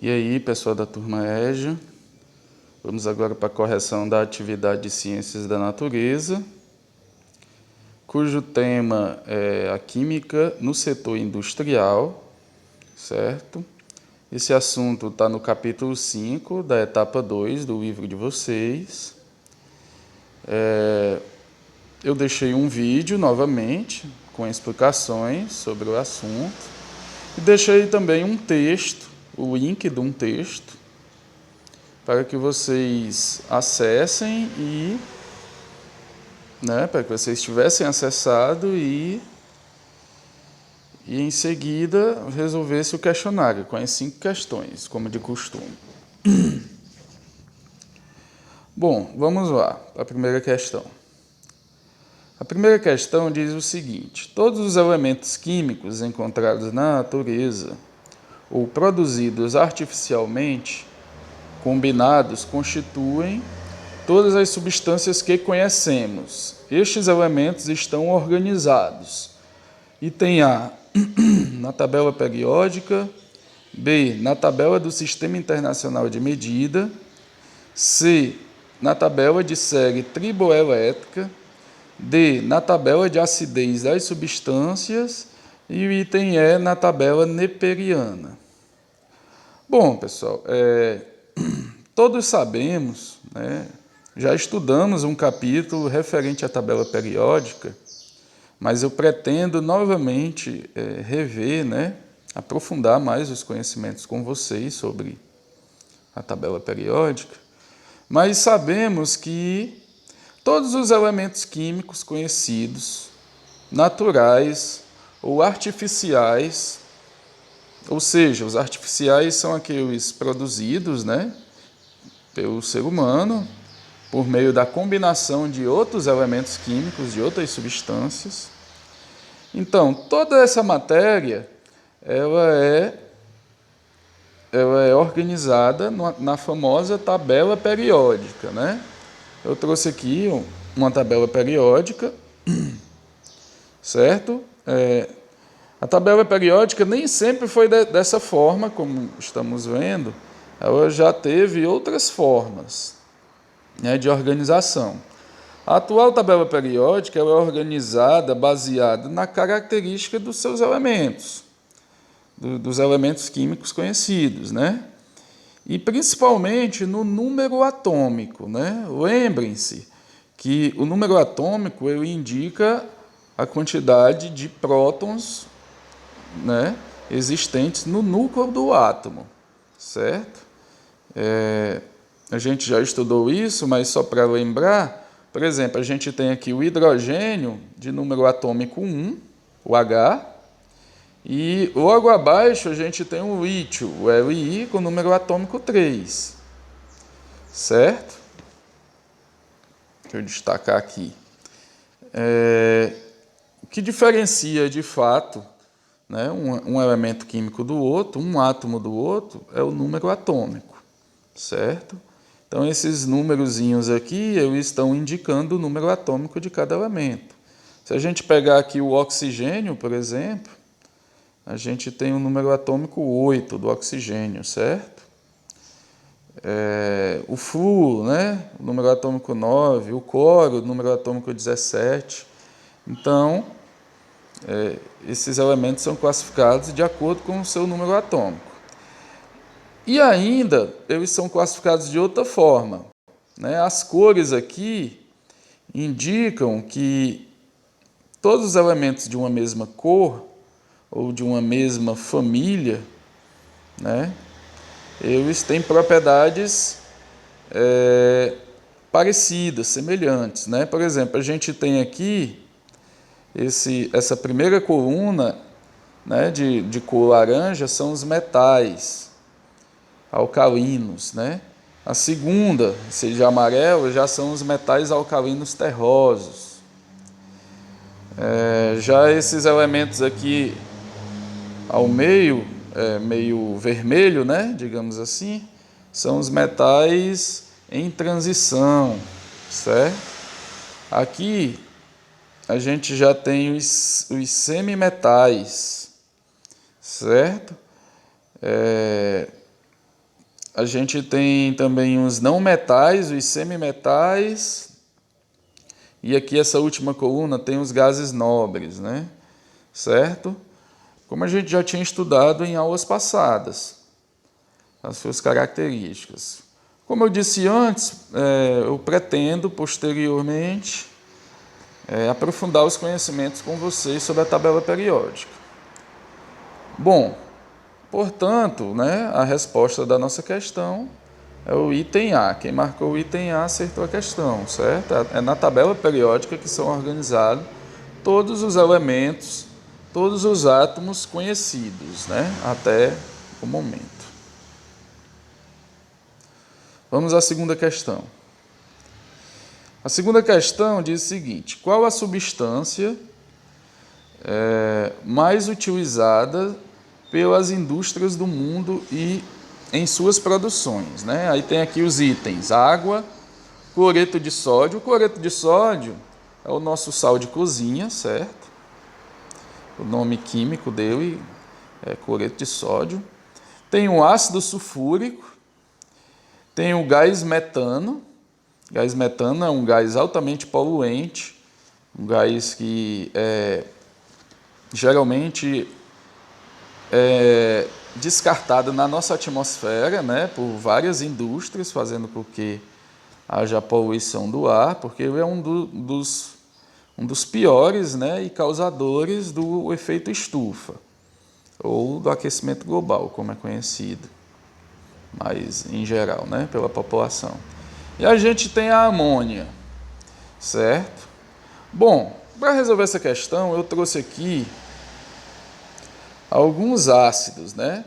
E aí, pessoal da turma EJA, vamos agora para a correção da atividade de Ciências da Natureza, cujo tema é a química no setor industrial, certo? Esse assunto está no capítulo 5 da etapa 2 do livro de vocês. Eu deixei um vídeo novamente com explicações sobre o assunto e deixei também um texto, o link de um texto, para que vocês acessem e, para que vocês tivessem acessado e em seguida resolvesse o questionário com as 5 questões, como de costume. Bom, vamos lá para a primeira questão. A primeira questão diz o seguinte: todos os elementos químicos encontrados na natureza ou produzidos artificialmente, combinados, constituem todas as substâncias que conhecemos. Estes elementos estão organizados. Item A, na tabela periódica. B, na tabela do Sistema Internacional de Medida. C, na tabela de série triboelétrica. D, na tabela de acidez das substâncias. E o item E, na tabela neperiana. Bom, pessoal, todos sabemos, já estudamos um capítulo referente à tabela periódica, mas eu pretendo novamente rever, aprofundar mais os conhecimentos com vocês sobre a tabela periódica, mas sabemos que todos os elementos químicos conhecidos, naturais ou artificiais, ou seja, os artificiais são aqueles produzidos, pelo ser humano, por meio da combinação de outros elementos químicos, de outras substâncias. Então, toda essa matéria, ela é organizada na famosa tabela periódica, Eu trouxe aqui uma tabela periódica, certo? A tabela periódica nem sempre foi dessa forma, como estamos vendo, ela já teve outras formas de organização. A atual tabela periódica ela é organizada baseada na característica dos seus elementos, dos elementos químicos conhecidos, e principalmente no número atômico. Lembrem-se que o número atômico ele indica a quantidade de prótons existentes no núcleo do átomo, certo? A gente já estudou isso, mas só para lembrar, por exemplo, a gente tem aqui o hidrogênio de número atômico 1, o H, e logo abaixo a gente tem o lítio, o Li, com número atômico 3, certo? Deixa eu destacar aqui. O que diferencia de fato um elemento químico do outro, um átomo do outro, é o número atômico, certo? Então, esses númerozinhos aqui, eles estão indicando o número atômico de cada elemento. Se a gente pegar aqui o oxigênio, por exemplo, a gente tem o número atômico 8 do oxigênio, certo? O flúor, o número atômico 9, o cloro, o número atômico 17. Então, esses elementos são classificados de acordo com o seu número atômico. E ainda, eles são classificados de outra forma. As cores aqui indicam que todos os elementos de uma mesma cor ou de uma mesma família, eles têm propriedades parecidas, semelhantes. Por exemplo, a gente tem aqui essa primeira coluna de cor laranja são os metais alcalinos. A segunda, seja amarelo, já são os metais alcalinos terrosos. Já esses elementos aqui ao meio vermelho, digamos assim, são os metais em transição, certo? Aqui a gente já tem os semimetais, certo? a gente tem também os não metais, os semimetais, e aqui essa última coluna tem os gases nobres, né? Certo? Como a gente já tinha estudado em aulas passadas, as suas características. Como eu disse antes, eu pretendo posteriormente aprofundar os conhecimentos com vocês sobre a tabela periódica. Bom, portanto, né, a resposta da nossa questão é o item A. Quem marcou o item A acertou a questão, certo? É na tabela periódica que são organizados todos os elementos, todos os átomos conhecidos, né, até o momento. Vamos à segunda questão. A segunda questão diz o seguinte: qual a substância mais utilizada pelas indústrias do mundo e em suas produções, né? Aí tem aqui os itens: água, cloreto de sódio. O cloreto de sódio é o nosso sal de cozinha, certo? O nome químico dele é cloreto de sódio. Tem o ácido sulfúrico, tem o gás metano. Gás metano é um gás altamente poluente, um gás que geralmente é descartado na nossa atmosfera, né, por várias indústrias, fazendo com que haja poluição do ar, porque ele é um dos piores, né, e causadores do efeito estufa, ou do aquecimento global, como é conhecido, mas em geral, né, pela população. E a gente tem a amônia, certo? Bom, para resolver essa questão, eu trouxe aqui alguns ácidos, né,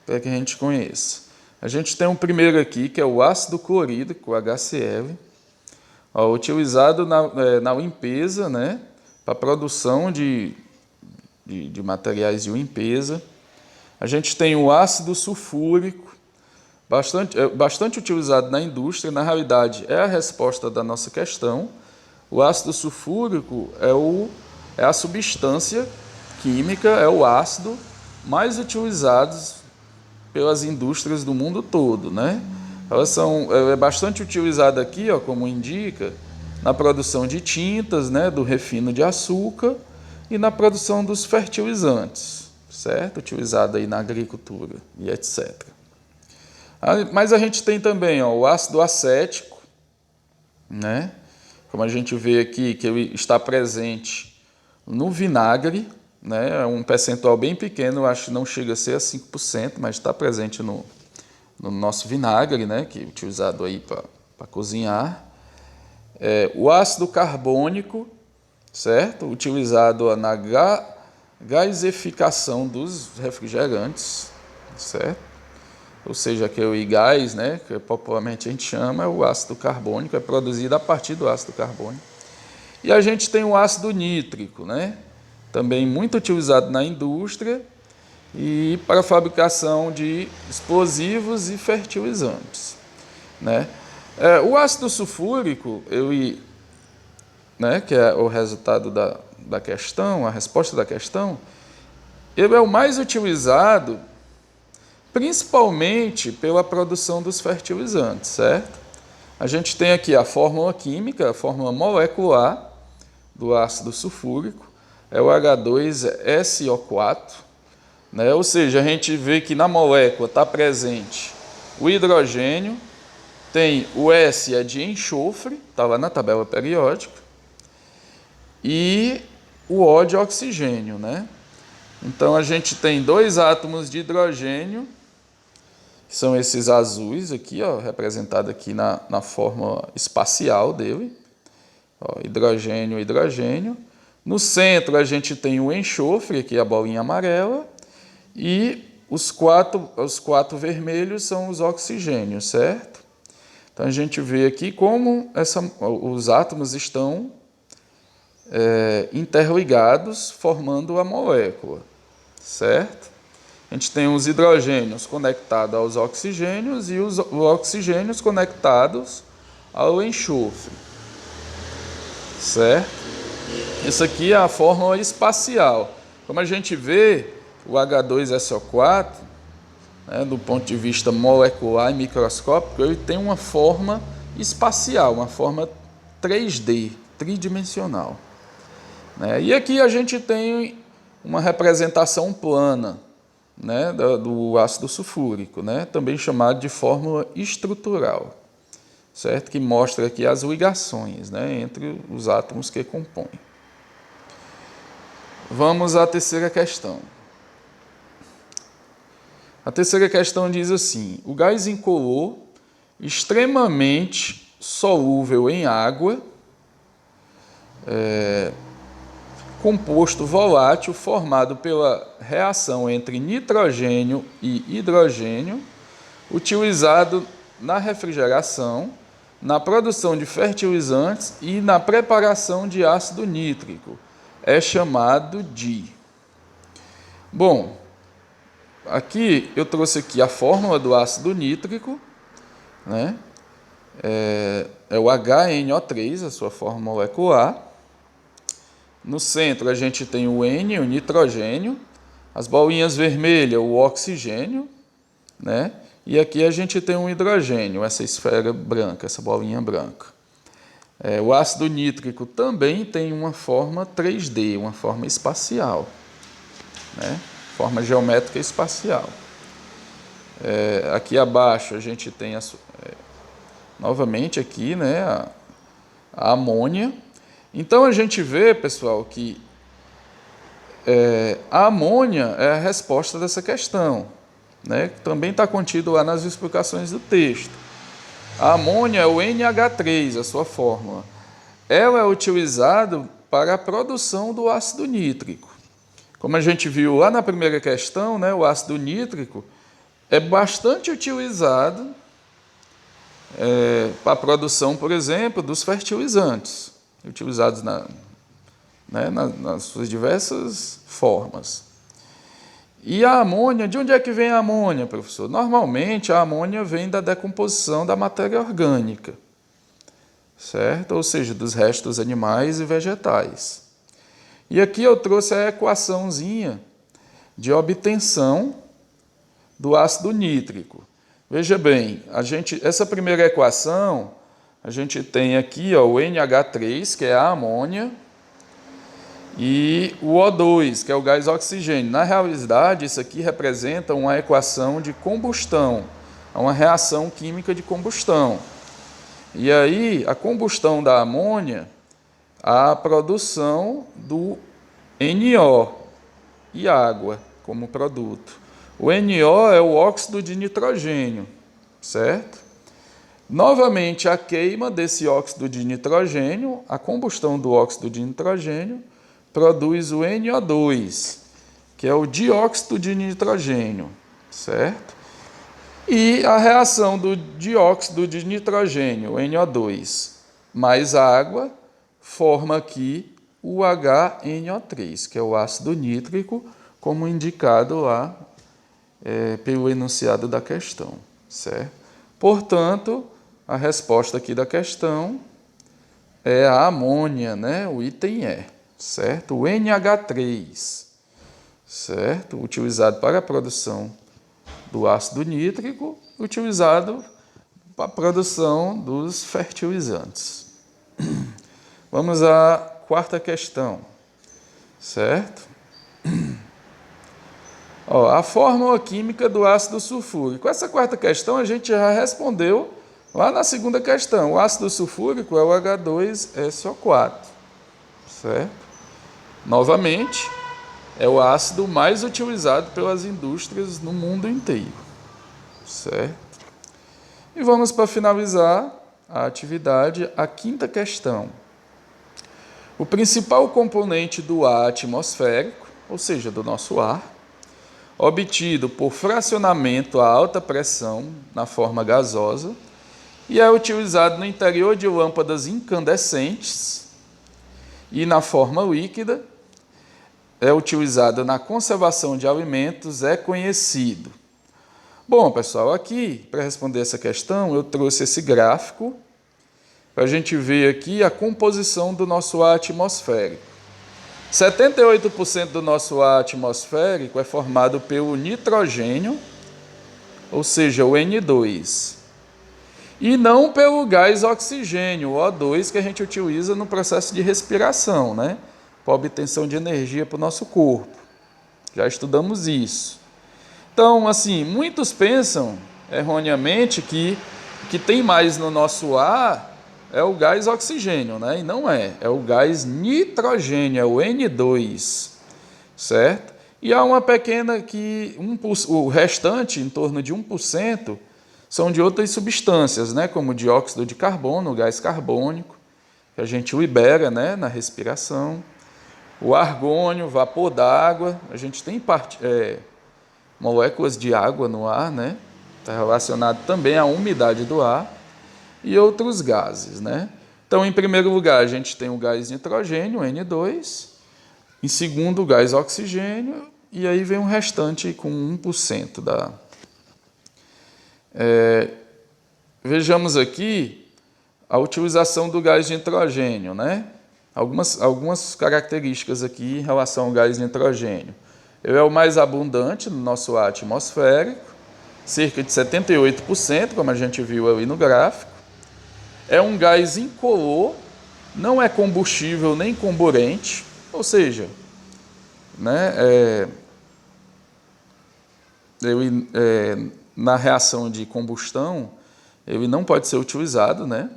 para que a gente conheça. A gente tem um primeiro aqui, que é o ácido clorídrico, HCl, utilizado na limpeza, né, para a produção de materiais de limpeza. A gente tem o ácido sulfúrico, bastante utilizado na indústria. Na realidade, é a resposta da nossa questão. O ácido sulfúrico é a substância química, é o ácido mais utilizado pelas indústrias do mundo todo, né? É bastante utilizada aqui, como indica, na produção de tintas, né, do refino de açúcar e na produção dos fertilizantes, certo? Utilizada aí na agricultura e etc. Mas a gente tem também o ácido acético, né? Como a gente vê aqui, que ele está presente no vinagre, né? É um percentual bem pequeno, eu acho que não chega a ser a 5%, mas está presente no nosso vinagre, né? Que é utilizado aí para cozinhar. O ácido carbônico, certo? Utilizado na gasificação dos refrigerantes, certo? Ou seja, aquele gás, né, que popularmente a gente chama, é o ácido carbônico, é produzido a partir do ácido carbônico. E a gente tem o ácido nítrico, né, também muito utilizado na indústria e para a fabricação de explosivos e fertilizantes, né. O ácido sulfúrico, né, que é o resultado da questão, a resposta da questão, ele é o mais utilizado principalmente pela produção dos fertilizantes, certo? A gente tem aqui a fórmula química, a fórmula molecular do ácido sulfúrico, é o H2SO4, né? Ou seja, a gente vê que na molécula está presente o hidrogênio, tem o S é de enxofre, está lá na tabela periódica, e o O de oxigênio, né? Então a gente tem dois átomos de hidrogênio, que são esses azuis aqui, representado aqui na forma espacial dele, hidrogênio, hidrogênio. No centro a gente tem o enxofre, aqui a bolinha amarela, e os quatro vermelhos são os oxigênios, certo? Então a gente vê aqui como os átomos estão interligados, formando a molécula, certo? A gente tem os hidrogênios conectados aos oxigênios e os oxigênios conectados ao enxofre, certo? Isso aqui é a fórmula espacial. Como a gente vê, o H2SO4, né, do ponto de vista molecular e microscópico, ele tem uma forma espacial, uma forma 3D, tridimensional. Né? E aqui a gente tem uma representação plana, né, do ácido sulfúrico, né, também chamado de fórmula estrutural, certo? Que mostra aqui as ligações, né, entre os átomos que compõem. Vamos à terceira questão. A terceira questão diz assim: o gás incolor, extremamente solúvel em água, composto volátil formado pela reação entre nitrogênio e hidrogênio, utilizado na refrigeração, na produção de fertilizantes e na preparação de ácido nítrico. É chamado de... Bom, aqui eu trouxe aqui a fórmula do ácido nítrico, né? É o HNO3, a sua fórmula molecular. No centro a gente tem o N, o nitrogênio, as bolinhas vermelhas, o oxigênio, né? E aqui a gente tem um hidrogênio, essa esfera branca, essa bolinha branca. O ácido nítrico também tem uma forma 3D, uma forma espacial, né? Forma geométrica espacial. Aqui abaixo a gente tem, novamente aqui, né, a amônia. Então a gente vê, pessoal, que a amônia é a resposta dessa questão, né, que também está contido lá nas explicações do texto. A amônia é o NH3, a sua fórmula. Ela é utilizada para a produção do ácido nítrico. Como a gente viu lá na primeira questão, né, o ácido nítrico é bastante utilizado para a produção, por exemplo, dos fertilizantes, utilizados nas suas diversas formas. E a amônia, de onde é que vem a amônia, professor? Normalmente a amônia vem da decomposição da matéria orgânica, certo? Ou seja, dos restos animais e vegetais. E aqui eu trouxe a equaçãozinha de obtenção do ácido nítrico. Veja bem, essa primeira equação, a gente tem aqui o NH3, que é a amônia, e o O2, que é o gás oxigênio. Na realidade, isso aqui representa uma equação de combustão, uma reação química de combustão. E aí, a combustão da amônia, a produção do NO e água como produto. O NO é o óxido de nitrogênio, certo? Novamente, a queima desse óxido de nitrogênio, a combustão do óxido de nitrogênio, produz o NO2, que é o dióxido de nitrogênio, certo? E a reação do dióxido de nitrogênio, NO2, mais água, forma aqui o HNO3, que é o ácido nítrico, como indicado lá pelo enunciado da questão, certo? Portanto, a resposta aqui da questão é a amônia, né? O item E, certo? O NH3, certo? Utilizado para a produção do ácido nítrico, utilizado para a produção dos fertilizantes. Vamos à quarta questão, certo? A fórmula química do ácido sulfúrico. Essa quarta questão a gente já respondeu lá na segunda questão. O ácido sulfúrico é o H2SO4, certo? Novamente, é o ácido mais utilizado pelas indústrias no mundo inteiro, certo? E vamos, para finalizar a atividade, a quinta questão. O principal componente do ar atmosférico, ou seja, do nosso ar, obtido por fracionamento a alta pressão na forma gasosa e é utilizado no interior de lâmpadas incandescentes e na forma líquida, é utilizado na conservação de alimentos, é conhecido. Bom, pessoal, aqui, para responder essa questão, eu trouxe esse gráfico para a gente ver aqui a composição do nosso ar atmosférico. 78% do nosso ar atmosférico é formado pelo nitrogênio, ou seja, o N2. E não pelo gás oxigênio, o O2, que a gente utiliza no processo de respiração, né? Para obtenção de energia para o nosso corpo. Já estudamos isso. Então, assim, muitos pensam erroneamente que o que tem mais no nosso ar é o gás oxigênio, né? E não é. É o gás nitrogênio, é o N2, certo? E há uma pequena que o restante, em torno de 1%, são de outras substâncias, né? Como dióxido de carbono, o gás carbônico, que a gente libera, né? Na respiração. O argônio, vapor d'água, a gente tem moléculas de água no ar, né? Está relacionado também à umidade do ar e outros gases, né? Então, em primeiro lugar, a gente tem o gás nitrogênio, N2. Em segundo, o gás oxigênio. E aí vem o restante com 1% da... Vejamos aqui a utilização do gás nitrogênio, né? Algumas características aqui em relação ao gás nitrogênio. Ele é o mais abundante no nosso ar atmosférico, cerca de 78%, como a gente viu ali no gráfico. É um gás incolor, não é combustível nem comburente, ou seja, né, na reação de combustão, ele não pode ser utilizado, né?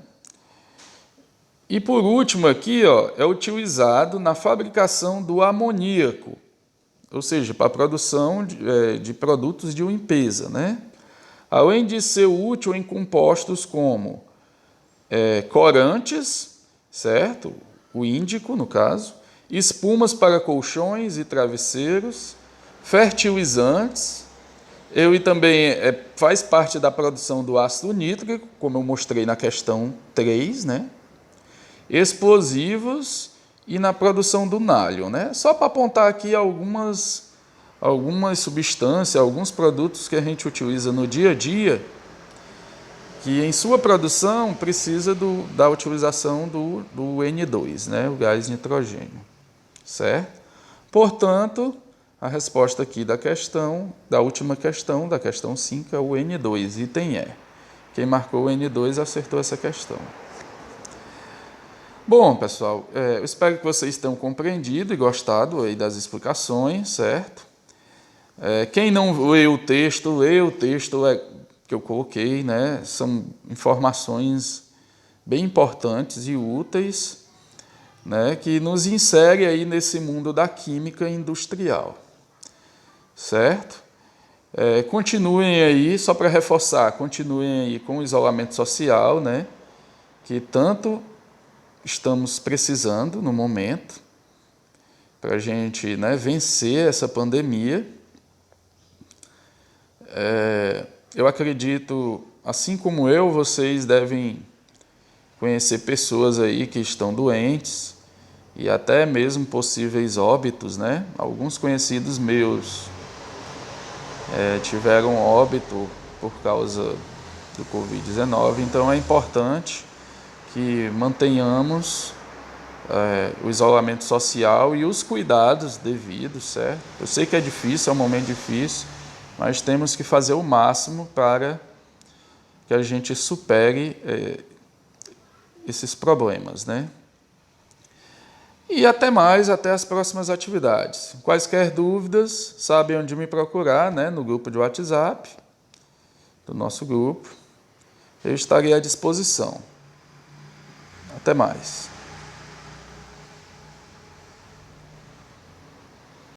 E por último aqui, ó, é utilizado na fabricação do amoníaco, ou seja, para a produção de produtos de limpeza, né? Além de ser útil em compostos como corantes, certo? O índico, no caso, espumas para colchões e travesseiros, fertilizantes. Ele também faz parte da produção do ácido nítrico, como eu mostrei na questão 3, né? Explosivos e na produção do nylon, né? Só para apontar aqui algumas substâncias, alguns produtos que a gente utiliza no dia a dia, que em sua produção precisa da utilização do N2, né? O gás nitrogênio, certo? Portanto, a resposta aqui da última questão, da questão 5, é o N2, item E. Quem marcou o N2 acertou essa questão. Bom, pessoal, eu espero que vocês tenham compreendido e gostado aí das explicações, certo? Quem não leu o texto, que eu coloquei, né? São informações bem importantes e úteis, né? Que nos insere aí nesse mundo da química industrial, certo? Continuem aí, só para reforçar, continuem aí com o isolamento social, né? Que tanto estamos precisando no momento para a gente, né, vencer essa pandemia. Eu acredito, assim como eu, vocês devem conhecer pessoas aí que estão doentes e até mesmo possíveis óbitos, né? Alguns conhecidos meus tiveram óbito por causa do Covid-19, então é importante que mantenhamos o isolamento social e os cuidados devidos, certo? Eu sei que é difícil, é um momento difícil, mas temos que fazer o máximo para que a gente supere esses problemas, né? E até mais, até as próximas atividades. Quaisquer dúvidas, sabem onde me procurar, né? No grupo de WhatsApp do nosso grupo. Eu estarei à disposição. Até mais.